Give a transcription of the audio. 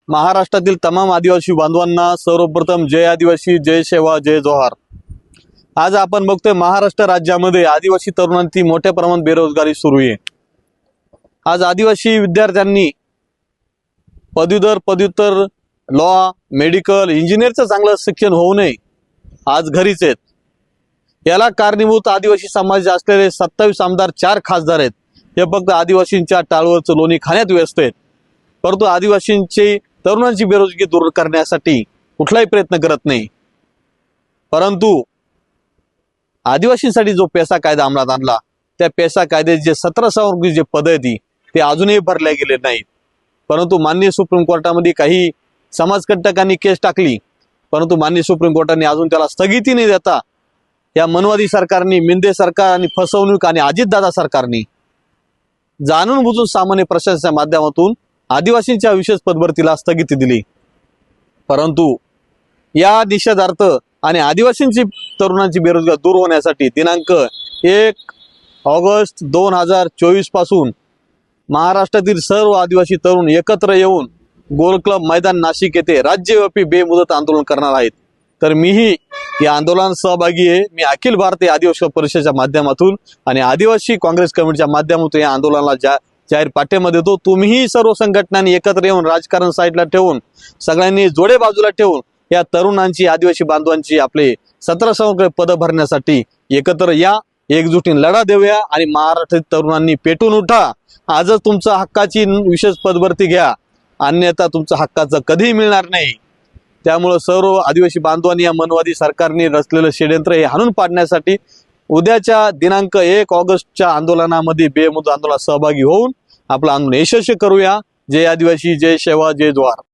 महाराष्ट्रातील तमाम आदिवासी बांधवांना सर्वप्रथम जय आदिवासी, जय सेवा, जय जोहार। आज आपण बघतोय महाराष्ट्र राज्यामध्ये आदिवासी तरुणांची मोठ्या प्रमाणात बेरोजगारी सुरू आहे। आज आदिवासी विद्यार्थ्यांनी पदवीधर, पदव्युत्तर, लॉ, मेडिकल, इंजिनिअरचं चांगलं शिक्षण होऊ नये आज घरीच आहेत। याला कारणीभूत आदिवासी समाज असलेले 27 आमदार, 4 खासदार आहेत। हे फक्त आदिवासींच्या टाळवरचं लोणी खाण्यात व्यस्त आहेत, परंतु आदिवासींची तरुणांची बेरोजगारी दूर करण्यासाठी कुठलाही प्रयत्न करत नाही। परंतु आदिवासींसाठी जो पेसा कायदा अंमलात आणला, त्या पेसा कायद्याचे जे 17 संवर्गीय जे पद आहेत ते अजूनही भरले गेले नाहीत। परंतु माननीय सुप्रीम कोर्टामध्ये काही समाजकंटकांनी केस टाकली, परंतु माननीय सुप्रीम कोर्टाने अजून त्याला स्थगिती नाही देता या मनवादी सरकारने, मिंदे सरकार आणि फसवणूक आणि अजितदादा सरकारने जाणून बुजून सामान्य प्रशासनाच्या माध्यमातून आदिवासींच्या विशेष पदभरतीला स्थगिती दिली। परंतु या निषेधार्थ आणि आदिवासींची तरुणांची बेरोजगारी दूर होण्यासाठी दिनांक 1 ऑगस्ट 2024 पासून महाराष्ट्रातील सर्व आदिवासी तरुण एकत्र येऊन गोल क्लब मैदान नाशिक येथे राज्यव्यापी बेमुदत आंदोलन करणार आहेत। तर मीही या आंदोलनात सहभागी आहे। मी अखिल भारतीय आदिवासी परिषदेच्या माध्यमातून आणि आदिवासी काँग्रेस कमिटीच्या माध्यमातून या आंदोलनाला जाहीर पाठिंबा देतो। तुम्हीही सर्व संघटनांनी एकत्र येऊन राजकारण साईडला ठेवून सगळ्यांनी जोडे बाजूला ठेवून या तरुणांची, आदिवासी बांधवांची आपले 17 संवर्गीय पद भरण्यासाठी एकत्र या, एकजुटीने लढा देऊया आणि महाराष्ट्रातील तरुणांनी पेटून उठा। आजच तुमच्या हक्काची विशेष पदभरती घ्या, अन्यथा तुमच्या हक्काचं कधीही मिळणार नाही। त्यामुळे सर्व आदिवासी बांधवांनी या मनवादी सरकारने रचलेलं षड्यंत्र हे हाणून पाडण्यासाठी उद्याच्या दिनांक 1 ऑगस्टच्या आंदोलनामध्ये बेमुदत आंदोलनात सहभागी होऊन आपलं आंदोलन यशस्वी करूया। जय आदिवासी, जय सेवा, जय जोहार।